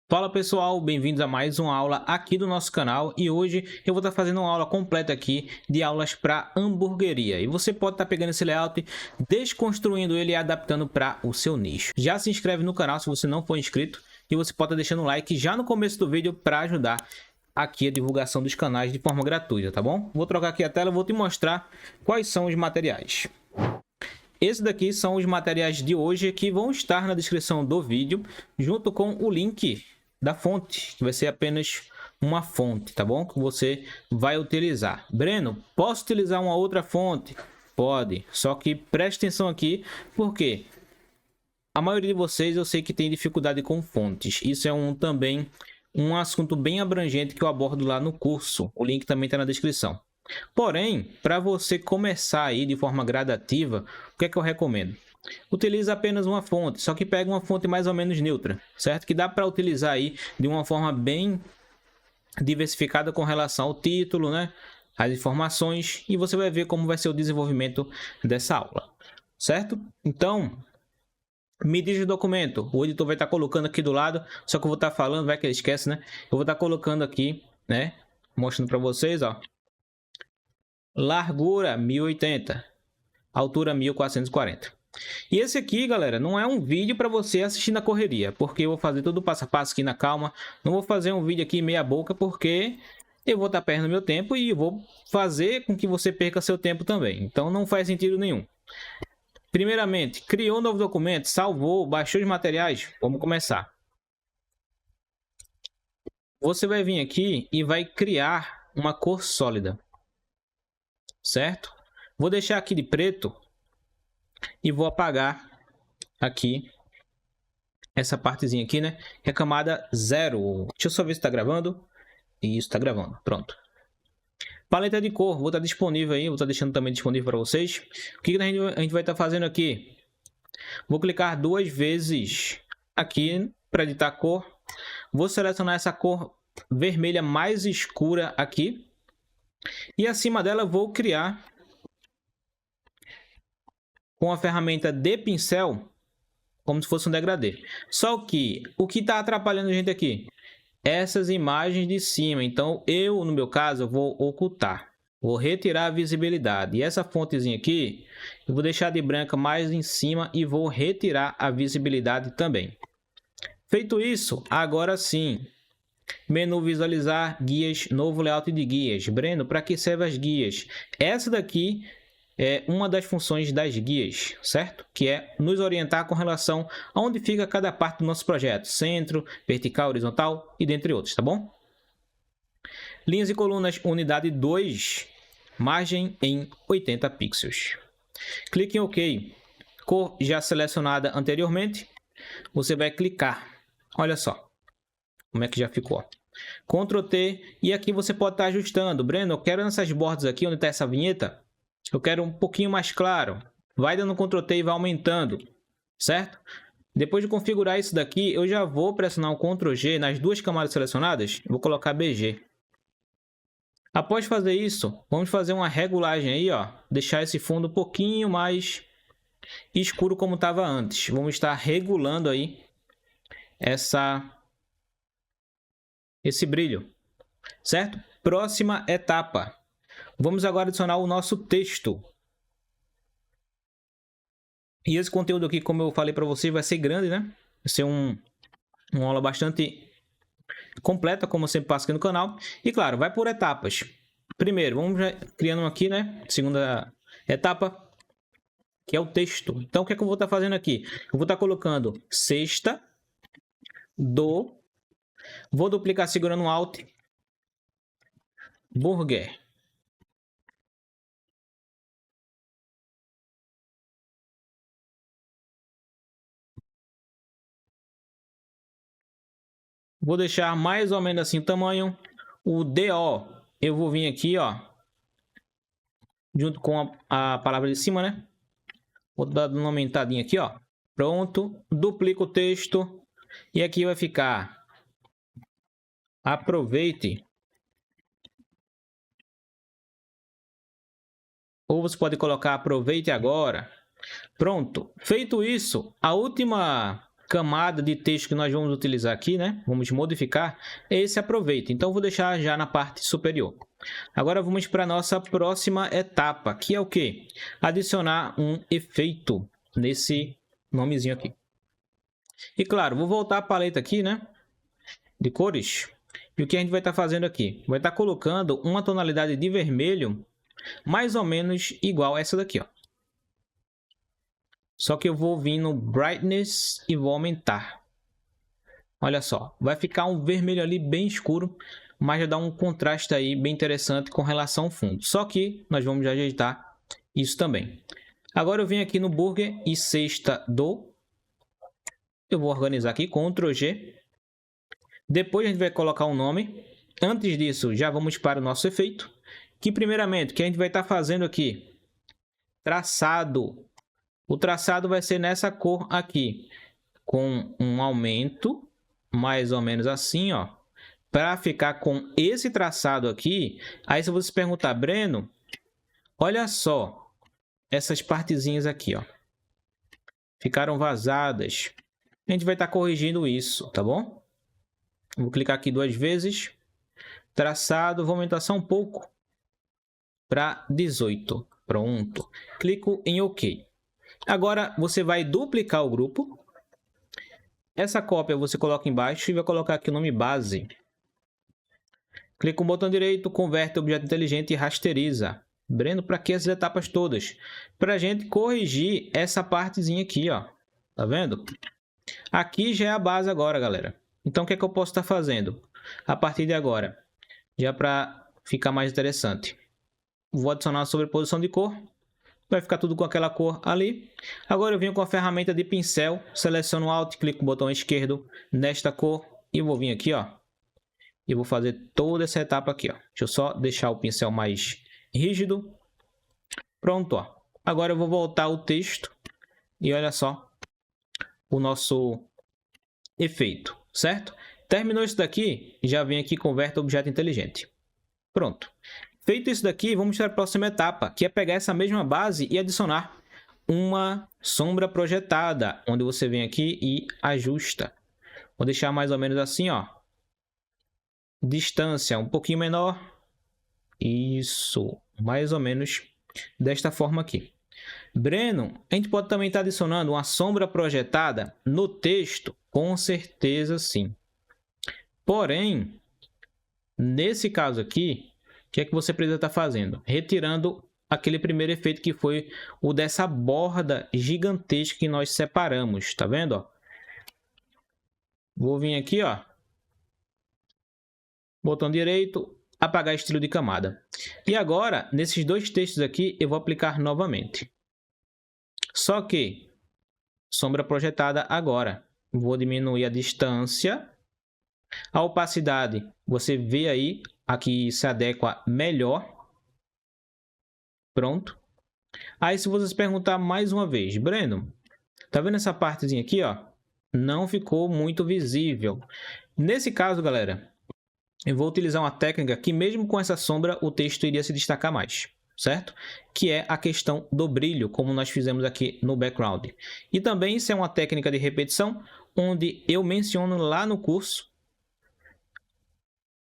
Fala pessoal, bem-vindos a mais uma aula aqui do nosso canal e hoje eu vou estar fazendo uma aula completa aqui de aulas para hamburgueria e você pode estar pegando esse layout, desconstruindo ele e adaptando para o seu nicho. Já se inscreve no canal se você não for inscrito e você pode estar deixando um like já no começo do vídeo para ajudar aqui a divulgação dos canais de forma gratuita, tá bom? Vou trocar aqui a tela e vou te mostrar quais são os materiais. Esses daqui são os materiais de hoje que vão estar na descrição do vídeo, junto com o link da fonte, que vai ser apenas uma fonte, tá bom? Que você vai utilizar. Breno, posso utilizar uma outra fonte? Pode, só que preste atenção aqui, porque a maioria de vocês eu sei que tem dificuldade com fontes. Isso é também um assunto bem abrangente que eu abordo lá no curso. O link também está na descrição. Porém, para você começar aí de forma gradativa, o que é que eu recomendo? Utilize apenas uma fonte, só que pega uma fonte mais ou menos neutra, certo? Que dá para utilizar aí de uma forma bem diversificada com relação ao título, né? As informações, e você vai ver como vai ser o desenvolvimento dessa aula, certo? Então, me diz o documento, o editor vai estar colocando aqui do lado, só que eu vou estar falando, vai que ele esquece, né? Eu vou estar colocando aqui, né? Mostrando para vocês, ó. Largura 1080, altura 1440. E esse aqui, galera, não é um vídeo para você assistir na correria, porque eu vou fazer tudo passo a passo aqui na calma. Não vou fazer um vídeo aqui meia boca, porque eu vou estar perdendo meu tempo e vou fazer com que você perca seu tempo também. Então não faz sentido nenhum. Primeiramente, criou um novo documento, salvou, baixou os materiais. Vamos começar. Você vai vir aqui e vai criar uma cor sólida, certo? Vou deixar aqui de preto e vou apagar aqui essa partezinha aqui, né? Que é a camada 0. Deixa eu só ver se está gravando. Isso, está gravando. Pronto. Paleta de cor, vou estar disponível aí, vou estar deixando também disponível para vocês. O que a gente vai estar fazendo aqui? Vou clicar duas vezes aqui para editar a cor. Vou selecionar essa cor vermelha mais escura aqui. E acima dela vou criar, com a ferramenta de pincel, como se fosse um degradê. Só que o que está atrapalhando a gente aqui? Essas imagens de cima. Então eu, no meu caso, vou ocultar. Vou retirar a visibilidade. E essa fontezinha aqui, eu vou deixar de branca mais em cima e vou retirar a visibilidade também. Feito isso, agora sim. Menu visualizar, guias, novo layout de guias. Breno, para que servem as guias? Essa daqui é uma das funções das guias, certo? Que é nos orientar com relação a onde fica cada parte do nosso projeto. Centro, vertical, horizontal e dentre outros, tá bom? Linhas e colunas, unidade 2, margem em 80 pixels. Clique em OK. Cor já selecionada anteriormente. Você vai clicar. Olha só como é que já ficou. Ctrl T, e aqui você pode estar ajustando. Breno, eu quero nessas bordas aqui, onde está essa vinheta, eu quero um pouquinho mais claro. Vai dando Ctrl T e vai aumentando, certo? Depois de configurar isso daqui, eu já vou pressionar o Ctrl G nas duas camadas selecionadas. Vou colocar BG. Após fazer isso, vamos fazer uma regulagem aí, ó. Deixar esse fundo um pouquinho mais escuro como estava antes. Vamos estar regulando aí esse brilho, certo? Próxima etapa. Vamos agora adicionar o nosso texto. E esse conteúdo aqui, como eu falei para vocês, vai ser grande, né? Vai ser uma aula bastante completa, como eu sempre passo aqui no canal. E claro, vai por etapas. Primeiro, vamos criando aqui, né? Segunda etapa, que é o texto. Então, o que é que eu vou estar fazendo aqui? Eu vou estar colocando sexta, vou duplicar segurando Alt, burger. Vou deixar mais ou menos assim o tamanho. O DO, eu vou vir aqui, ó, junto com a palavra de cima, né? Vou dar uma aumentadinha aqui, ó. Pronto. Duplico o texto. E aqui vai ficar: aproveite. Ou você pode colocar aproveite agora. Pronto. Feito isso, a última camada de texto que nós vamos utilizar aqui, né? Vamos modificar, é esse aproveita. Então, vou deixar já na parte superior. Agora, vamos para a nossa próxima etapa, que é o quê? Adicionar um efeito nesse nomezinho aqui. E, claro, vou voltar a paleta aqui, né? De cores. E o que a gente vai estar fazendo aqui? Vai estar colocando uma tonalidade de vermelho mais ou menos igual a essa daqui, ó. Só que eu vou vir no Brightness e vou aumentar. Olha só, vai ficar um vermelho ali bem escuro, mas já dá um contraste aí bem interessante com relação ao fundo. Só que nós vamos ajeitar isso também. Agora eu venho aqui no Burger e Cesta do... Eu vou organizar aqui, Ctrl G. Depois a gente vai colocar um nome. Antes disso, já vamos para o nosso efeito. Que primeiramente, o que a gente vai estar fazendo aqui? Traçado. O traçado vai ser nessa cor aqui. Com um aumento, mais ou menos assim, ó. Para ficar com esse traçado aqui. Aí se você perguntar, Breno, olha só. Essas partezinhas aqui, ó. Ficaram vazadas. A gente vai estar corrigindo isso, tá bom? Vou clicar aqui 2 vezes. Traçado, vou aumentar só um pouco. Para 18. Pronto. Clico em OK. Agora, você vai duplicar o grupo. Essa cópia você coloca embaixo e vai colocar aqui o nome base. Clica com o botão direito, converte objeto inteligente e rasteriza. Breno, para que essas etapas todas? Para a gente corrigir essa partezinha aqui, ó. Tá vendo? Aqui já é a base agora, galera. Então, o que é que eu posso estar fazendo? A partir de agora, já para ficar mais interessante. Vou adicionar a sobreposição de cor. Vai ficar tudo com aquela cor ali. Agora eu venho com a ferramenta de pincel. Seleciono o Alt, clico com o botão esquerdo nesta cor. E vou vir aqui, ó. E vou fazer toda essa etapa aqui, ó. Deixa eu só deixar o pincel mais rígido. Pronto, ó. Agora eu vou voltar o texto. E olha só o nosso efeito, certo? Terminou isso daqui, já vem aqui converte objeto inteligente. Pronto. Feito isso daqui, vamos para a próxima etapa, que é pegar essa mesma base e adicionar uma sombra projetada, onde você vem aqui e ajusta. Vou deixar mais ou menos assim, ó. Distância um pouquinho menor. Isso, mais ou menos desta forma aqui. Breno, a gente pode também estar adicionando uma sombra projetada no texto? Com certeza sim. Porém, nesse caso aqui, o que é que você precisa estar fazendo? Retirando aquele primeiro efeito que foi o dessa borda gigantesca que nós separamos, tá vendo? Ó? Vou vir aqui, ó. Botão direito, apagar estilo de camada. E agora, nesses dois textos aqui, eu vou aplicar novamente. Só que, sombra projetada agora. Vou diminuir a distância. A opacidade, você vê aí, aqui se adequa melhor. Pronto. Aí se vocês perguntar mais uma vez, Breno, tá vendo essa partezinha aqui, ó? Não ficou muito visível. Nesse caso, galera, eu vou utilizar uma técnica que mesmo com essa sombra, o texto iria se destacar mais, certo? Que é a questão do brilho, como nós fizemos aqui no background. E também isso é uma técnica de repetição, onde eu menciono lá no curso.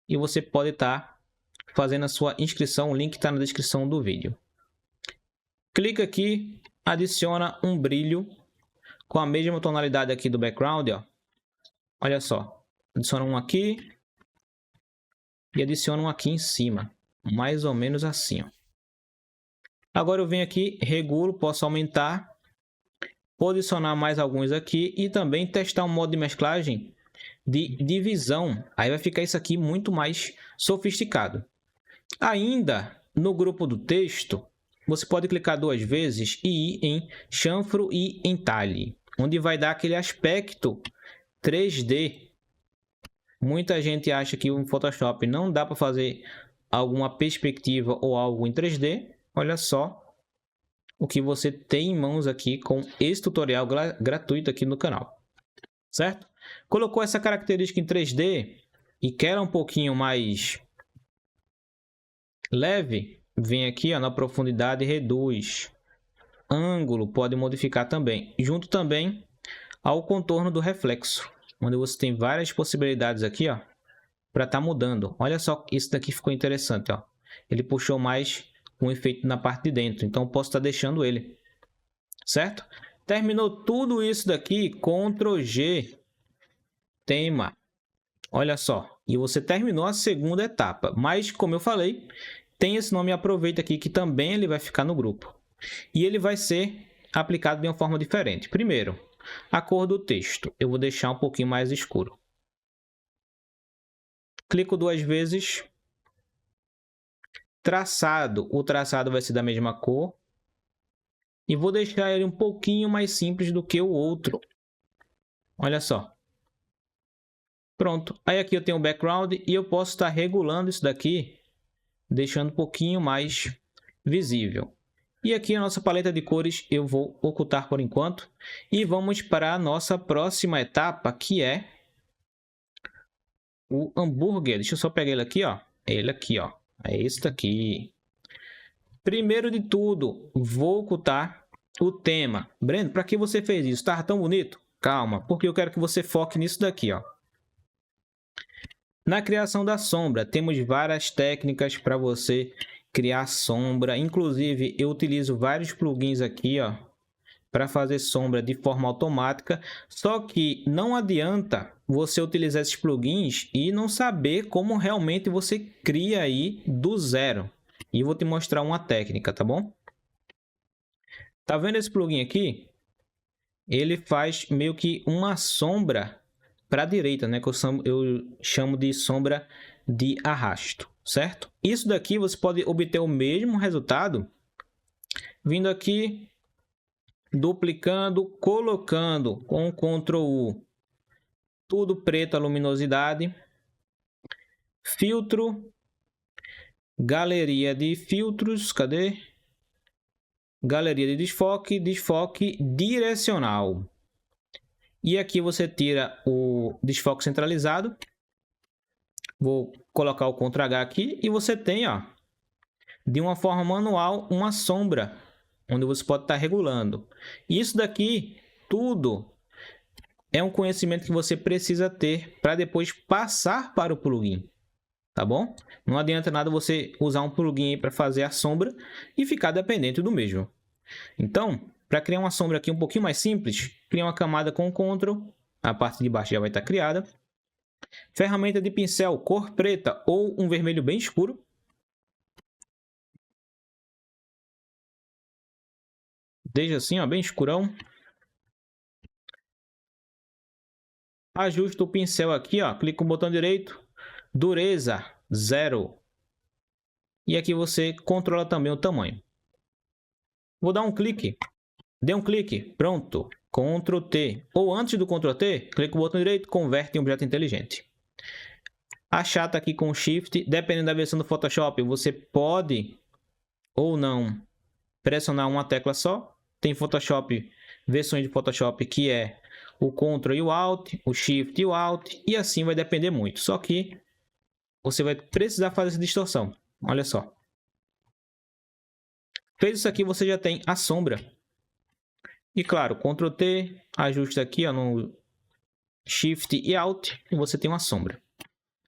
E você pode estar fazendo a sua inscrição, o link está na descrição do vídeo. Clica aqui, adiciona um brilho com a mesma tonalidade aqui do background, ó. Olha só, adiciona um aqui e adiciona um aqui em cima, mais ou menos assim, ó. Agora eu venho aqui, regulo, posso aumentar, posicionar mais alguns aqui e também testar um modo de mesclagem de divisão. Aí vai ficar isso aqui muito mais sofisticado. Ainda no grupo do texto, você pode clicar 2 vezes e ir em chanfro e entalhe, onde vai dar aquele aspecto 3D. Muita gente acha que o Photoshop não dá para fazer alguma perspectiva ou algo em 3D. Olha só o que você tem em mãos aqui com esse tutorial gratuito aqui no canal, certo? Colocou essa característica em 3D e quer um pouquinho mais leve, vem aqui ó, na profundidade e reduz. Ângulo pode modificar também. Junto também ao contorno do reflexo, onde você tem várias possibilidades aqui, ó, para estar mudando. Olha só, isso daqui ficou interessante, ó. Ele puxou mais um efeito na parte de dentro, então eu posso estar deixando ele, certo? Terminou tudo isso daqui, Ctrl G, tema. Olha só, e você terminou a segunda etapa, mas como eu falei, tem esse nome aproveita aqui que também ele vai ficar no grupo. E ele vai ser aplicado de uma forma diferente. Primeiro, a cor do texto, eu vou deixar um pouquinho mais escuro. Clico 2 vezes. Traçado, o traçado vai ser da mesma cor. E vou deixar ele um pouquinho mais simples do que o outro. Olha só. Pronto. Aí aqui eu tenho o background e eu posso estar regulando isso daqui, deixando um pouquinho mais visível. E aqui a nossa paleta de cores eu vou ocultar por enquanto. E vamos para a nossa próxima etapa, que é o hambúrguer. Deixa eu só pegar ele aqui, ó. Ele aqui, ó. É esse daqui. Primeiro de tudo, vou ocultar o tema. Breno, para que você fez isso? Tá tão bonito? Calma, porque eu quero que você foque nisso daqui, ó. Na criação da sombra, temos várias técnicas para você criar sombra. Inclusive, eu utilizo vários plugins aqui, ó, para fazer sombra de forma automática. Só que não adianta você utilizar esses plugins e não saber como realmente você cria aí do zero. E vou te mostrar uma técnica, tá bom? Tá vendo esse plugin aqui? Ele faz meio que uma sombra para a direita, né? Que eu chamo de sombra de arrasto, certo? Isso daqui você pode obter o mesmo resultado vindo aqui, duplicando, colocando com Ctrl U, tudo preto a luminosidade, filtro, galeria de filtros, cadê? Galeria de desfoque, desfoque direcional. E aqui você tira o desfoque centralizado. Vou colocar o Ctrl H aqui e você tem, ó, de uma forma manual, uma sombra, onde você pode estar regulando. Isso daqui, tudo, é um conhecimento que você precisa ter para depois passar para o plugin, tá bom? Não adianta nada você usar um plugin para fazer a sombra e ficar dependente do mesmo. Então, para criar uma sombra aqui um pouquinho mais simples, cria uma camada com Ctrl, a parte de baixo já vai estar criada. Ferramenta de pincel, cor preta ou um vermelho bem escuro. Deixa assim, ó, bem escurão. Ajusta o pincel aqui, ó, clica no botão direito, dureza 0. E aqui você controla também o tamanho. Vou dar um clique. Dê um clique, pronto. Ctrl T. Ou antes do Ctrl T, clica no botão direito, converte em objeto inteligente. Achata aqui com Shift, dependendo da versão do Photoshop, você pode ou não pressionar uma tecla só. Tem Photoshop, versões de Photoshop que é o Ctrl e o Alt, o Shift e o Alt, e assim vai depender muito. Só que você vai precisar fazer essa distorção. Olha só. Fez isso aqui, você já tem a sombra. E claro, Ctrl T, ajusta aqui ó, no Shift e Alt, e você tem uma sombra.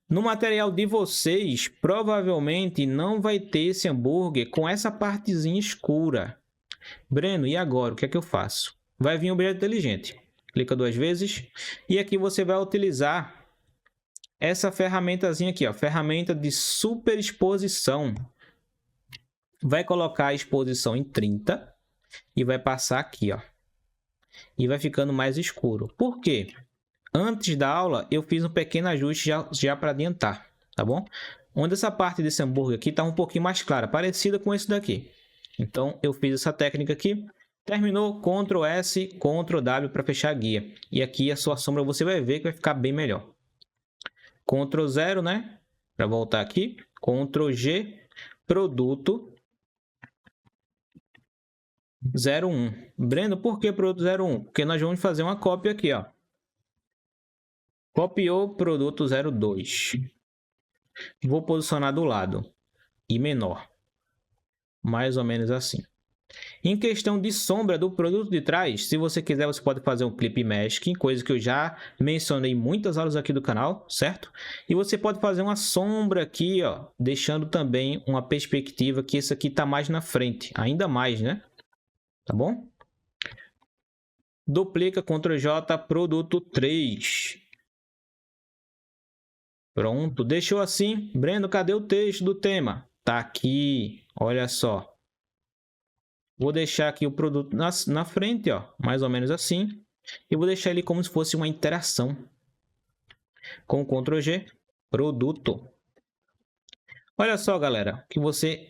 No material de vocês, provavelmente não vai ter esse hambúrguer com essa partezinha escura. Breno, e agora? O que é que eu faço? Vai vir o objeto inteligente. Clica 2 vezes. E aqui você vai utilizar essa ferramentazinha aqui, ó, ferramenta de superexposição. Vai colocar a exposição em 30 e vai passar aqui, ó. E vai ficando mais escuro. Por quê? Antes da aula, eu fiz um pequeno ajuste já para adiantar, tá bom? Onde essa parte desse hambúrguer aqui está um pouquinho mais clara, parecida com esse daqui. Então, eu fiz essa técnica aqui. Terminou, Ctrl S, Ctrl W para fechar a guia. E aqui a sua sombra você vai ver que vai ficar bem melhor. Ctrl 0, né? Para voltar aqui. Ctrl G, produto 01. Breno, por que produto 01? Porque nós vamos fazer uma cópia aqui, ó. Copiou produto 02. Vou posicionar do lado e menor. Mais ou menos assim. Em questão de sombra do produto de trás, se você quiser, você pode fazer um clip masking, coisa que eu já mencionei em muitas aulas aqui do canal, certo? E você pode fazer uma sombra aqui, ó, deixando também uma perspectiva que esse aqui tá mais na frente, ainda mais, né? Tá bom? Duplica, Ctrl J, produto 3. Pronto, deixou assim. Breno, cadê o texto do tema? Tá aqui, olha só. Vou deixar aqui o produto na frente, ó, mais ou menos assim. E vou deixar ele como se fosse uma interação. Com Ctrl G, produto. Olha só, galera, que vocês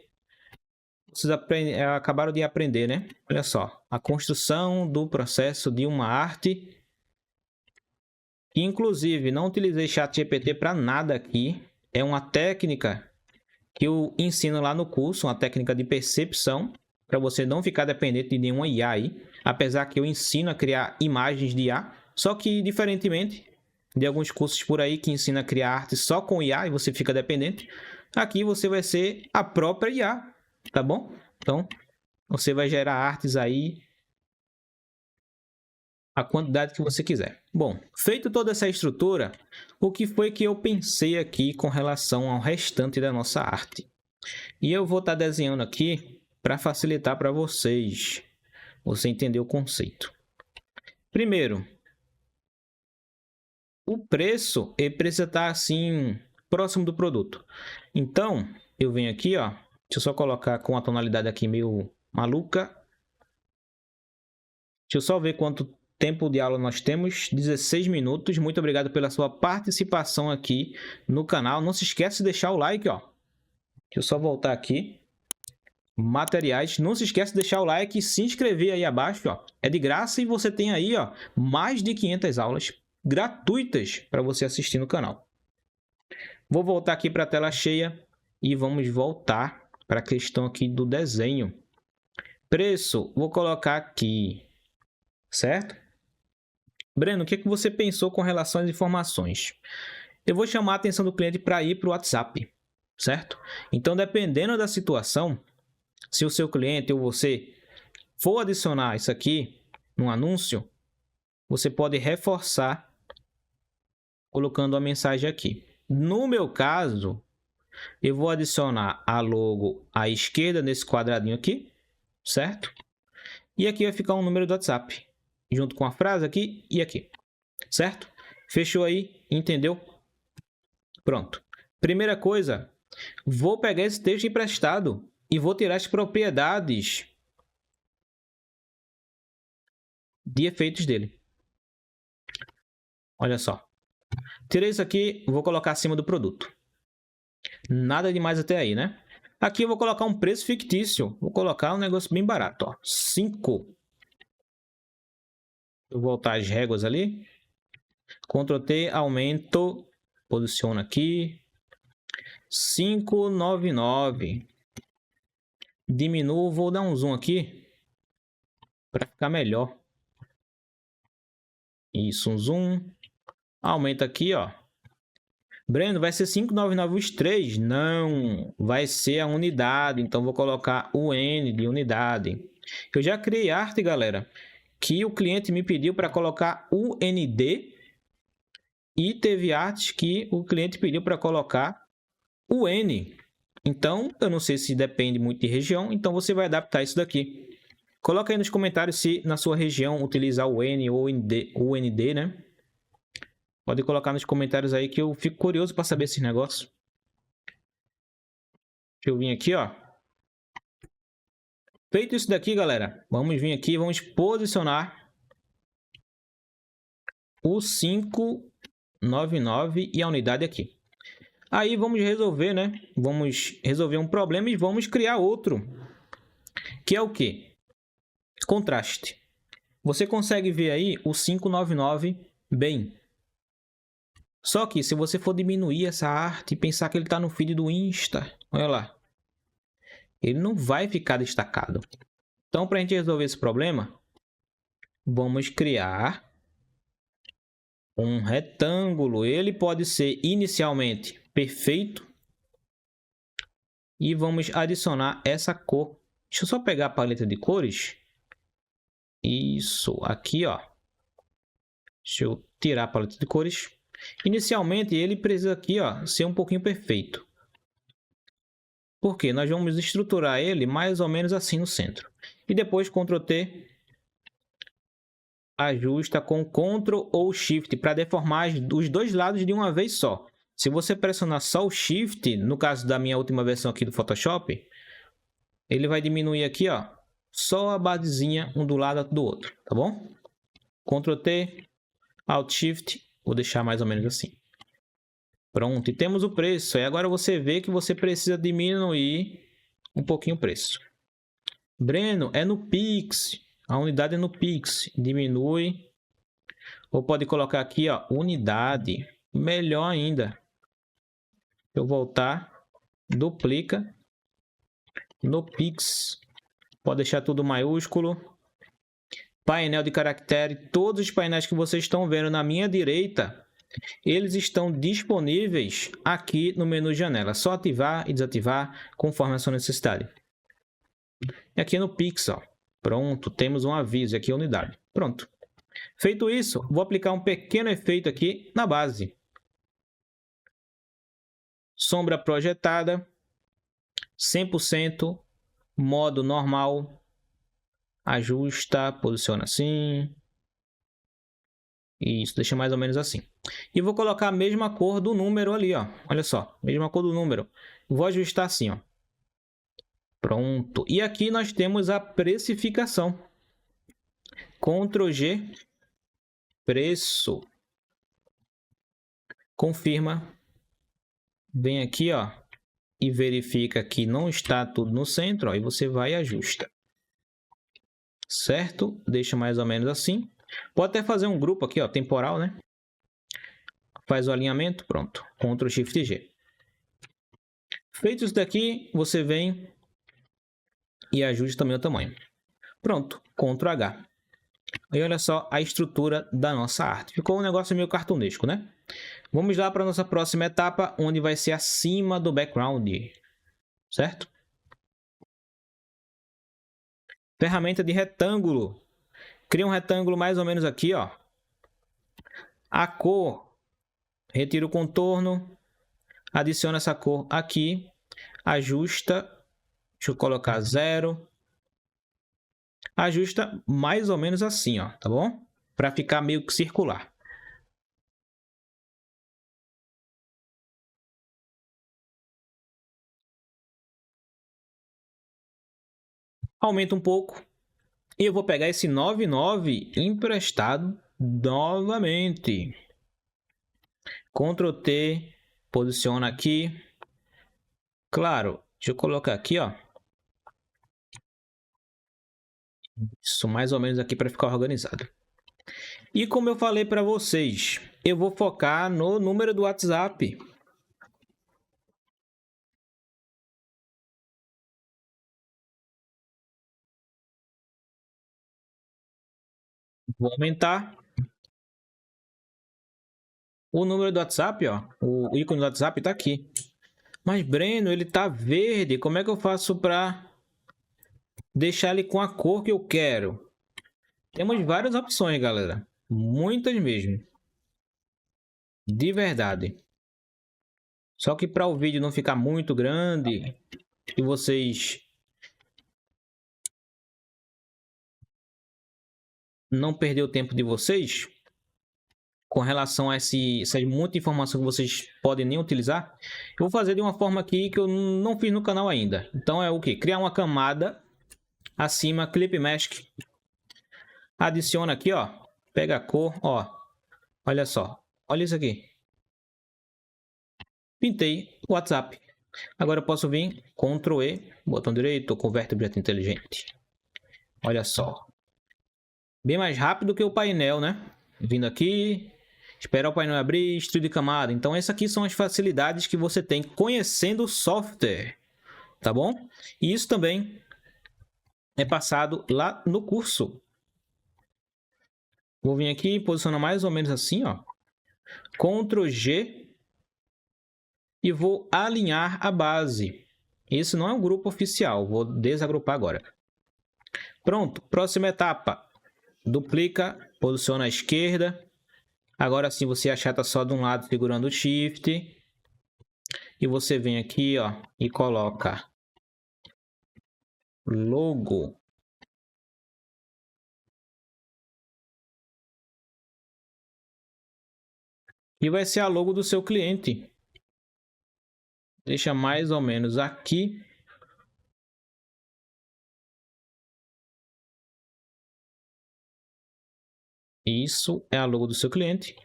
acabaram de aprender, né? Olha só, a construção do processo de uma arte. Inclusive, não utilizei ChatGPT para nada aqui. É uma técnica que eu ensino lá no curso, uma técnica de percepção, para você não ficar dependente de nenhuma IA aí. Apesar que eu ensino a criar imagens de IA, só que diferentemente de alguns cursos por aí que ensinam a criar arte só com IA e você fica dependente, aqui você vai ser a própria IA, tá bom? Então, você vai gerar artes aí a quantidade que você quiser. Bom, feito toda essa estrutura, o que foi que eu pensei aqui com relação ao restante da nossa arte? E eu vou estar desenhando aqui para facilitar para vocês, você entender o conceito. Primeiro, o preço ele precisa estar assim próximo do produto. Então, eu venho aqui, ó, deixa eu só colocar com a tonalidade aqui meio maluca. Deixa eu só ver quanto tempo de aula nós temos, 16 minutos. Muito obrigado pela sua participação aqui no canal. Não se esqueça de deixar o like, ó. Deixa eu só voltar aqui. Materiais. Não se esqueça de deixar o like e se inscrever aí abaixo, ó. É de graça e você tem aí, ó, mais de 500 aulas gratuitas para você assistir no canal. Vou voltar aqui para a tela cheia e vamos voltar para a questão aqui do desenho. Preço, vou colocar aqui, certo? Breno, o que você pensou com relação às informações? Eu vou chamar a atenção do cliente para ir para o WhatsApp, certo? Então, dependendo da situação, se o seu cliente ou você for adicionar isso aqui no anúncio, você pode reforçar colocando a mensagem aqui. No meu caso, eu vou adicionar a logo à esquerda nesse quadradinho aqui, certo? E aqui vai ficar um número do WhatsApp, junto com a frase aqui e aqui, certo? Fechou aí? Entendeu? Pronto. Primeira coisa, vou pegar esse texto emprestado e vou tirar as propriedades de efeitos dele. Olha só. Tirei isso aqui, vou colocar acima do produto. Nada demais até aí, né? Aqui eu vou colocar um preço fictício. Vou colocar um negócio bem barato, ó. 5. Vou voltar as réguas ali. Ctrl T, aumento. Posiciona aqui. 5,99. Diminuo, vou dar um zoom aqui para ficar melhor. Isso, um zoom. Aumenta aqui, ó. Breno, vai ser 5,99 os 3? Não, vai ser a unidade. Então, vou colocar o N de unidade. Eu já criei arte, galera, que o cliente me pediu para colocar UND. E teve artes que o cliente pediu para colocar UN. Então, eu não sei se depende muito de região. Então, você vai adaptar isso daqui. Coloca aí nos comentários se na sua região utilizar o N ou UND, né? Pode colocar nos comentários aí que eu fico curioso para saber esses negócios. Deixa eu vir aqui, ó. Feito isso daqui, galera, vamos vir aqui e vamos posicionar o 599 e a unidade aqui. Aí vamos resolver, né? Vamos resolver um problema e vamos criar outro. Que é o quê? Contraste. Você consegue ver aí o 599 bem. Só que se você for diminuir essa arte e pensar que ele está no feed do Insta, olha lá, ele não vai ficar destacado. Então, para a gente resolver esse problema, vamos criar um retângulo. Ele pode ser inicialmente perfeito e vamos adicionar essa cor Deixa eu só pegar a paleta de cores. Isso, aqui, ó. Deixa eu tirar a paleta de cores. Inicialmente, ele precisa aqui, ó, ser um pouquinho perfeito. Por quê? Nós vamos estruturar ele mais ou menos assim no centro. E depois, Ctrl T, ajusta com Ctrl ou Shift para deformar os dois lados de uma vez só. Se você pressionar só o Shift, no caso da minha última versão aqui do Photoshop, ele vai diminuir aqui, ó, só a basezinha um do lado do outro, tá bom? Ctrl T, Alt Shift, vou deixar mais ou menos assim. Pronto, e temos o preço. E agora você vê que você precisa diminuir um pouquinho o preço. Breno, é no Pix. A unidade é no Pix. Diminui. Ou pode colocar aqui, ó, unidade. Melhor ainda. Eu voltar, duplica. No Pix. Pode deixar tudo maiúsculo. Painel de caractere. Todos os painéis que vocês estão vendo na minha direita, eles estão disponíveis aqui no menu janela. Só ativar e desativar conforme a sua necessidade. E aqui no Pixel. Pronto, temos um aviso aqui, a unidade. Pronto. Feito isso, vou aplicar um pequeno efeito aqui na base. Sombra projetada. 100%. Modo normal. Ajusta, posiciona assim. Isso, deixa mais ou menos assim. E vou colocar a mesma cor do número ali, ó. Olha só, mesma cor do número. Vou ajustar assim, ó. Pronto. E aqui nós temos a precificação. Ctrl G, preço. Confirma. Vem aqui, ó, e verifica que não está tudo no centro, ó, e você vai e ajusta. Certo? Deixa mais ou menos assim. Pode até fazer um grupo aqui, ó, temporal, né? Faz o alinhamento, pronto. Ctrl Shift G. Feito isso daqui, você vem e ajuste também o tamanho. Pronto, Ctrl H. E olha só a estrutura da nossa arte. Ficou um negócio meio cartunesco, né? Vamos lá para a nossa próxima etapa, onde vai ser acima do background. Certo? Ferramenta de retângulo. Cria um retângulo mais ou menos aqui, ó. A cor, retira o contorno, adiciona essa cor aqui, ajusta, deixa eu colocar 0, ajusta mais ou menos assim, ó, tá bom? Para ficar meio que circular. Aumenta um pouco. E eu vou pegar esse 99 emprestado novamente. Ctrl T, posiciona aqui. Claro, deixa eu colocar aqui, ó. Isso, mais ou menos aqui para ficar organizado. E como eu falei para vocês, eu vou focar no número do WhatsApp. Vou aumentar o número do WhatsApp, ó. O ícone do WhatsApp está aqui. Mas, Breno, ele está verde. Como é que eu faço para deixar ele com a cor que eu quero? Temos várias opções, galera. Muitas mesmo. De verdade. Só que para o vídeo não ficar muito grande e vocês não perder o tempo de vocês com relação a essa muita informação que vocês podem nem utilizar, eu vou fazer de uma forma aqui que eu não fiz no canal ainda. Então é o que? Criar uma camada acima, Clip Mask, adiciona aqui, ó, pega a cor, ó, olha só, olha isso aqui. Pintei o WhatsApp. Agora eu posso vir, Ctrl E, botão direito, converte objeto inteligente. Olha só. Bem mais rápido que o painel, né? Vindo aqui, esperar o painel abrir, estilo de camada. Então essas aqui são as facilidades que você tem conhecendo o software, tá bom? E isso também é passado lá no curso. Vou vir aqui e posicionar mais ou menos assim, ó. Ctrl G. E vou alinhar a base. Esse não é um grupo oficial, vou desagrupar agora. Pronto, próxima etapa. Duplica, posiciona à esquerda. Agora sim você achata só de um lado segurando o Shift. E você vem aqui, ó, e coloca logo. E vai ser a logo do seu cliente. Deixa mais ou menos aqui. Isso é a logo do seu cliente.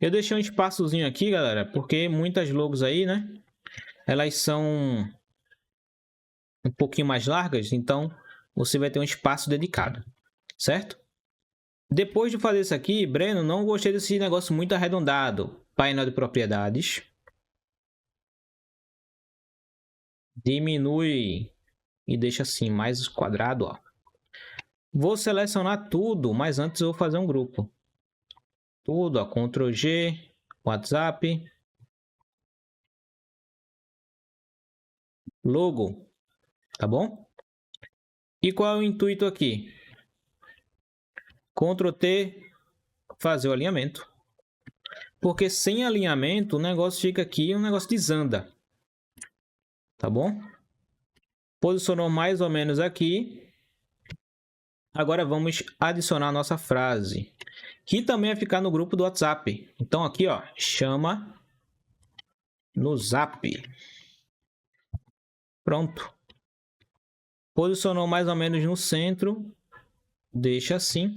Eu deixei um espaçozinho aqui, galera, porque muitas logos aí, né? Elas são um pouquinho mais largas, então você vai ter um espaço dedicado, certo? Depois de fazer isso aqui, Breno, não gostei desse negócio muito arredondado. Painel de propriedades. Diminui e deixa assim, mais quadrado, ó. Vou selecionar tudo, mas antes eu vou fazer um grupo. Tudo, ó, Ctrl G, WhatsApp. Logo, tá bom? E qual é o intuito aqui? Ctrl T, fazer o alinhamento. Porque sem alinhamento, o negócio fica aqui, o negócio desanda. Tá bom? Posicionou mais ou menos aqui. Agora vamos adicionar a nossa frase, que também vai ficar no grupo do WhatsApp. Então aqui, ó, chama no Zap. Pronto. Posicionou mais ou menos no centro. Deixa assim.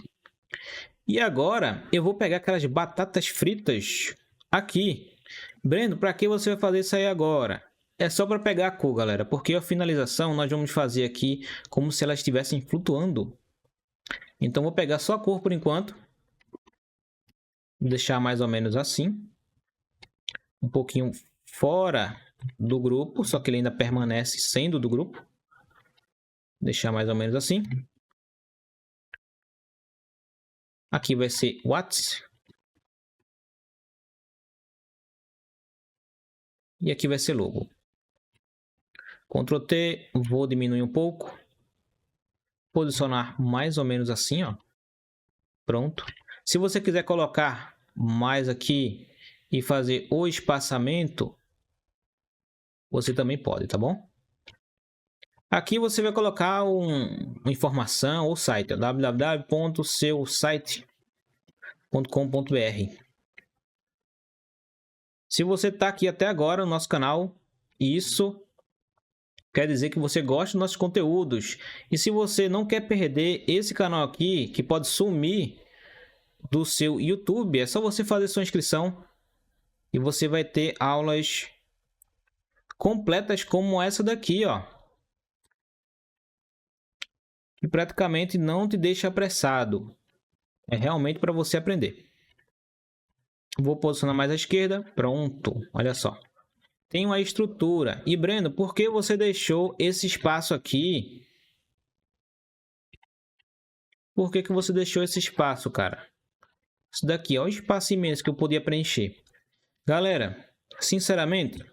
E agora eu vou pegar aquelas batatas fritas aqui. Breno, para que você vai fazer isso aí agora? É só para pegar a cor, galera, porque a finalização nós vamos fazer aqui como se elas estivessem flutuando. Então vou pegar só a cor por enquanto. Vou deixar mais ou menos assim. Um pouquinho fora do grupo, só que ele ainda permanece sendo do grupo. Deixar mais ou menos assim. Aqui vai ser Whats. E aqui vai ser logo. Ctrl T, vou diminuir um pouco. Posicionar mais ou menos assim, ó. Pronto. Se você quiser colocar mais aqui e fazer o espaçamento, você também pode, tá bom? Aqui você vai colocar uma informação ou site, www.seusite.com.br. Se você está aqui até agora no nosso canal, isso quer dizer que você gosta dos nossos conteúdos. E se você não quer perder esse canal aqui, que pode sumir do seu YouTube, é só você fazer sua inscrição e você vai ter aulas completas como essa daqui, ó. Que praticamente não te deixa apressado. É realmente para você aprender. Vou posicionar mais à esquerda. Pronto, olha só. Tem uma estrutura. E Breno, por que você deixou esse espaço aqui? Por que você deixou esse espaço, cara? Isso daqui é o espaço imenso que eu podia preencher. Galera, sinceramente,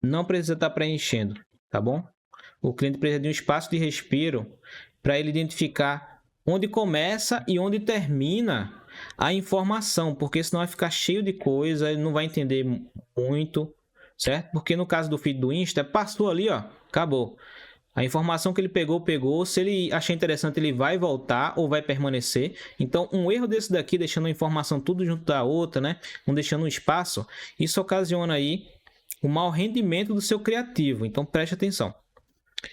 não precisa estar preenchendo, tá bom? O cliente precisa de um espaço de respiro para ele identificar onde começa e onde termina a informação, porque senão vai ficar cheio de coisa, ele não vai entender muito, certo? Porque no caso do feed do Insta, passou ali, ó, acabou. A informação que ele pegou, pegou. Se ele achar interessante, ele vai voltar ou vai permanecer. Então, um erro desse daqui, deixando a informação tudo junto da outra, né? Não deixando um espaço, isso ocasiona aí o mau rendimento do seu criativo. Então, preste atenção.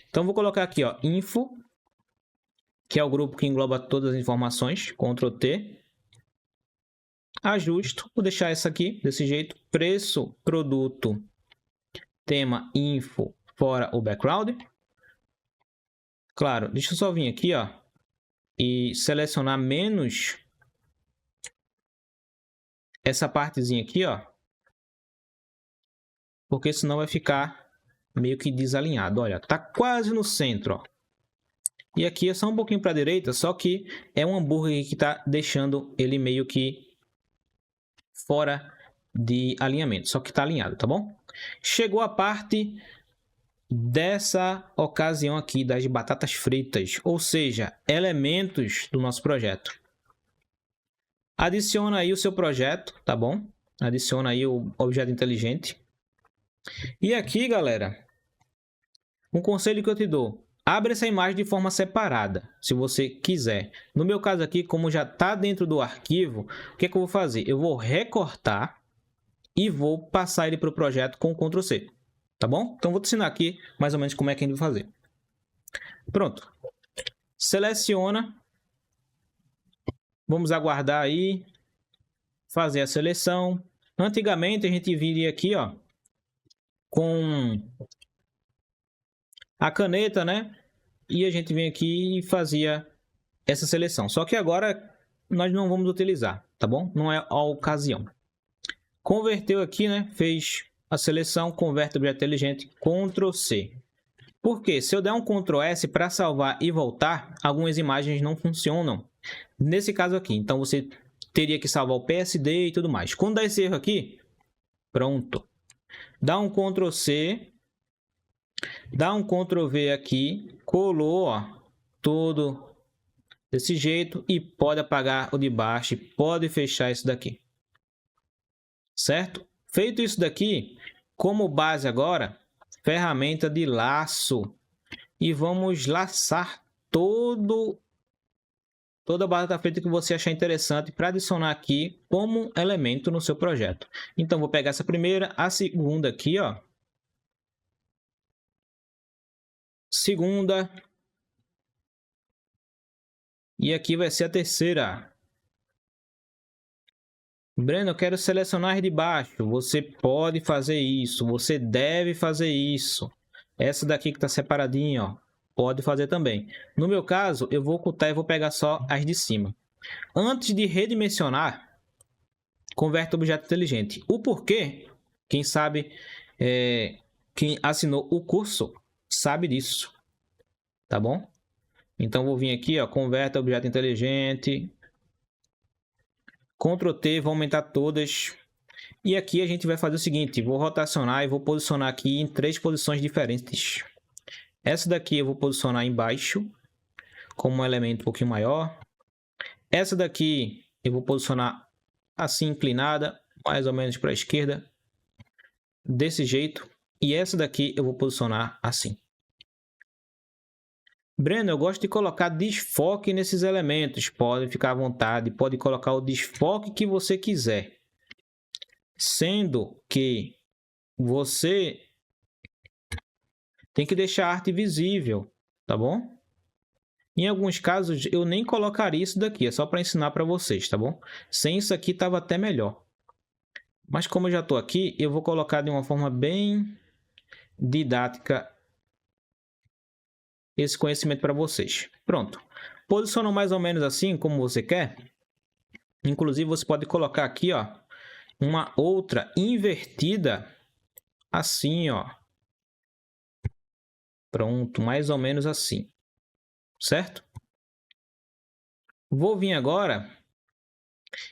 Então, vou colocar aqui, ó, info, que é o grupo que engloba todas as informações. Ctrl T. Ajusto. Vou deixar essa aqui, desse jeito. Preço, produto, tema, info, fora o background. Claro, deixa eu só vir aqui, ó, e selecionar menos essa partezinha aqui, ó, porque senão vai ficar meio que desalinhado. Olha, tá quase no centro, ó. E aqui é só um pouquinho para a direita, só que é um hambúrguer que tá deixando ele meio que fora de alinhamento, só que tá alinhado, tá bom? Chegou a parte dessa ocasião aqui das batatas fritas, ou seja, elementos do nosso projeto. Adiciona aí o seu projeto, tá bom? Adiciona aí o objeto inteligente. E aqui, galera, um conselho que eu te dou. Abre essa imagem de forma separada, se você quiser. No meu caso aqui, como já está dentro do arquivo, o que é que eu vou fazer? Eu vou recortar e vou passar ele para o projeto com Ctrl C. Tá bom? Então, vou te ensinar aqui mais ou menos como é que a gente vai fazer. Pronto. Seleciona. Vamos aguardar aí. Fazer a seleção. Antigamente, a gente viria aqui, ó, com a caneta, né? E a gente vem aqui e fazia essa seleção. Só que agora nós não vamos utilizar, tá bom? Não é a ocasião. Converteu aqui, né? Fez a seleção, converte o objeto inteligente, Ctrl C. Porque se eu der um Ctrl S para salvar e voltar, algumas imagens não funcionam. Nesse caso aqui, então você teria que salvar o PSD e tudo mais. Quando dá esse erro aqui, pronto. Dá um Ctrl C, dá um Ctrl V aqui, colou, ó, tudo desse jeito e pode apagar o de baixo e pode fechar isso daqui. Certo? Feito isso daqui, como base agora, ferramenta de laço. E vamos laçar toda a batata frita que você achar interessante para adicionar aqui como elemento no seu projeto. Então, vou pegar essa primeira, a segunda aqui, ó. Segunda. E aqui vai ser a terceira. Breno, eu quero selecionar de baixo. Você pode fazer isso. Você deve fazer isso. Essa daqui que está separadinha, ó, pode fazer também. No meu caso, eu vou ocultar e vou pegar só as de cima. Antes de redimensionar, converte o objeto inteligente. O porquê, quem sabe, quem assinou o curso, sabe disso. Tá bom? Então, vou vir aqui, ó, converte objeto inteligente. Ctrl T, vou aumentar todas. E aqui a gente vai fazer o seguinte, vou rotacionar e vou posicionar aqui em 3 posições diferentes. Essa daqui eu vou posicionar embaixo, como um elemento um pouquinho maior. Essa daqui eu vou posicionar assim, inclinada, mais ou menos para a esquerda, desse jeito. E essa daqui eu vou posicionar assim. Breno, eu gosto de colocar desfoque nesses elementos. Pode ficar à vontade, pode colocar o desfoque que você quiser. Sendo que você tem que deixar a arte visível, tá bom? Em alguns casos, eu nem colocaria isso daqui, é só para ensinar para vocês, tá bom? Sem isso aqui, estava até melhor. Mas como eu já estou aqui, eu vou colocar de uma forma bem didática esse conhecimento para vocês. Pronto. Posiciona mais ou menos assim, como você quer. Inclusive, você pode colocar aqui, ó, uma outra invertida, assim, ó. Pronto, mais ou menos assim. Certo? Vou vir agora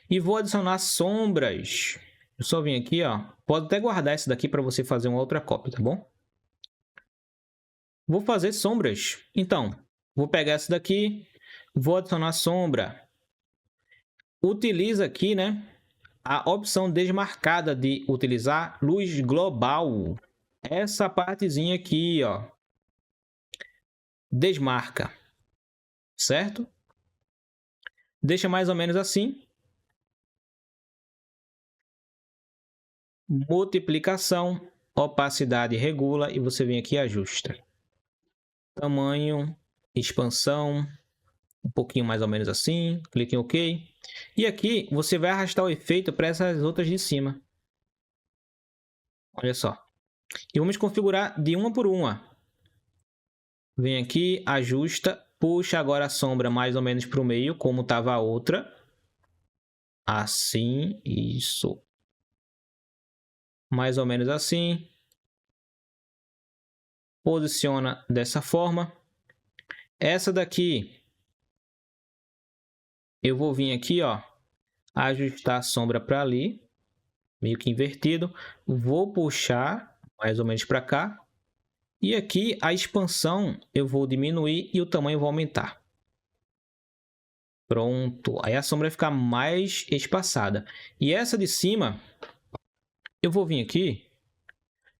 e vou adicionar sombras. Eu só vim aqui, ó. Pode até guardar esse daqui para você fazer uma outra cópia, tá bom? Vou fazer sombras. Então, vou pegar essa daqui, vou adicionar sombra. Utiliza aqui, né, a opção desmarcada de utilizar luz global. Essa partezinha aqui, ó. Desmarca. Certo? Deixa mais ou menos assim. Multiplicação, opacidade regula e você vem aqui e ajusta. Tamanho, expansão, um pouquinho mais ou menos assim, clique em OK. E aqui você vai arrastar o efeito para essas outras de cima. Olha só. E vamos configurar de uma por uma. Vem aqui, ajusta, puxa agora a sombra mais ou menos para o meio, como estava a outra. Assim, isso. Mais ou menos assim. Posiciona dessa forma. Essa daqui, eu vou vir aqui, ó, ajustar a sombra para ali, meio que invertido. Vou puxar mais ou menos para cá. E aqui a expansão eu vou diminuir e o tamanho eu vou aumentar. Pronto, aí a sombra vai ficar mais espaçada. E essa de cima, eu vou vir aqui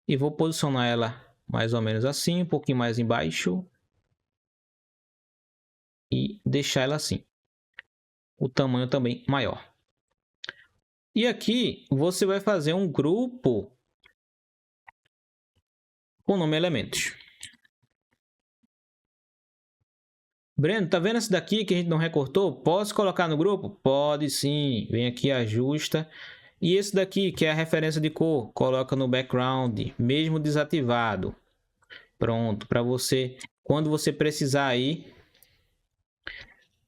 e vou posicionar ela mais ou menos assim, um pouquinho mais embaixo. E deixar ela assim. O tamanho também maior. E aqui você vai fazer um grupo com o nome elementos. Breno, tá vendo esse daqui que a gente não recortou? Posso colocar no grupo? Pode sim. Vem aqui, ajusta. E esse daqui, que é a referência de cor, coloca no background, mesmo desativado. Pronto, para você, quando você precisar aí,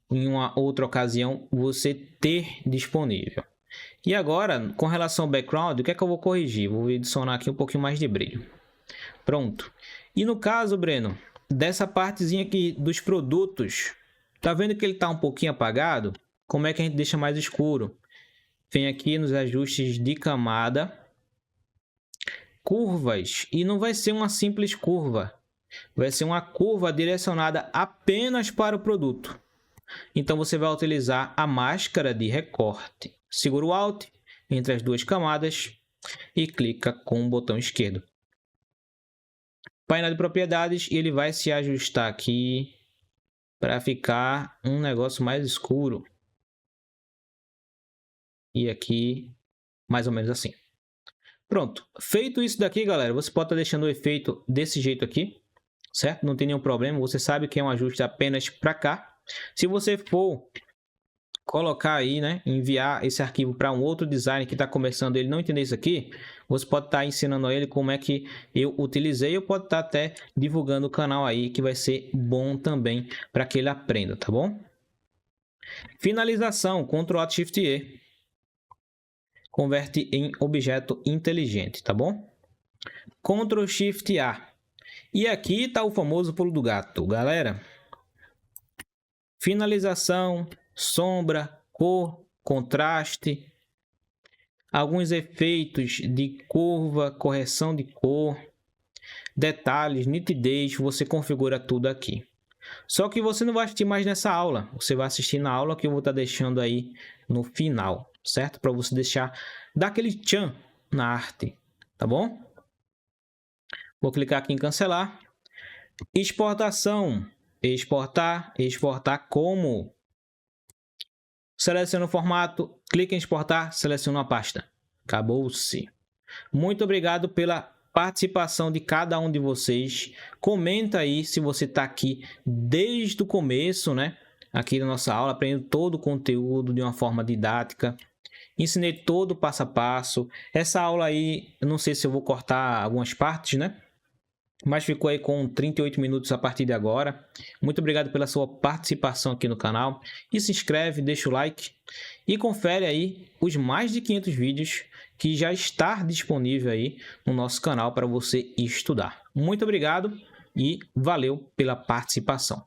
em uma outra ocasião, você ter disponível. E agora, com relação ao background, o que é que eu vou corrigir? Vou adicionar aqui um pouquinho mais de brilho. Pronto. E no caso, Breno, dessa partezinha aqui dos produtos, tá vendo que ele tá um pouquinho apagado? Como é que a gente deixa mais escuro? Vem aqui nos ajustes de camada, curvas, e não vai ser uma simples curva, vai ser uma curva direcionada apenas para o produto. Então você vai utilizar a máscara de recorte. Segura o Alt entre as duas camadas e clica com o botão esquerdo. Painel de propriedades, e ele vai se ajustar aqui para ficar um negócio mais escuro. E aqui, mais ou menos assim. Pronto. Feito isso daqui, galera, você pode estar deixando o efeito desse jeito aqui, certo? Não tem nenhum problema, você sabe que é um ajuste apenas para cá. Se você for colocar aí, né, enviar esse arquivo para um outro designer que está começando, ele não entender isso aqui, você pode estar ensinando a ele como é que eu utilizei, eu pode estar até divulgando o canal aí, que vai ser bom também para que ele aprenda, tá bom? Finalização, Ctrl Alt Shift E. Converte em objeto inteligente, tá bom? Ctrl Shift A. E aqui está o famoso pulo do gato, galera. Finalização, sombra, cor, contraste, alguns efeitos de curva, correção de cor, detalhes, nitidez, você configura tudo aqui. Só que você não vai assistir mais nessa aula, você vai assistir na aula que eu vou estar deixando aí no final, certo? Para você deixar daquele tchan na arte, tá bom? Vou clicar aqui em cancelar. Exportação, exportar, exportar como? Seleciona o formato, clica em exportar, seleciona a pasta. Acabou-se. Muito obrigado pela participação de cada um de vocês. Comenta aí se você está aqui desde o começo, né? Aqui na nossa aula, aprendendo todo o conteúdo de uma forma didática. Ensinei todo o passo a passo. Essa aula aí, eu não sei se eu vou cortar algumas partes, né? Mas ficou aí com 38 minutos a partir de agora. Muito obrigado pela sua participação aqui no canal. E se inscreve, deixa o like e confere aí os mais de 500 vídeos que já está disponível aí no nosso canal para você estudar. Muito obrigado e valeu pela participação.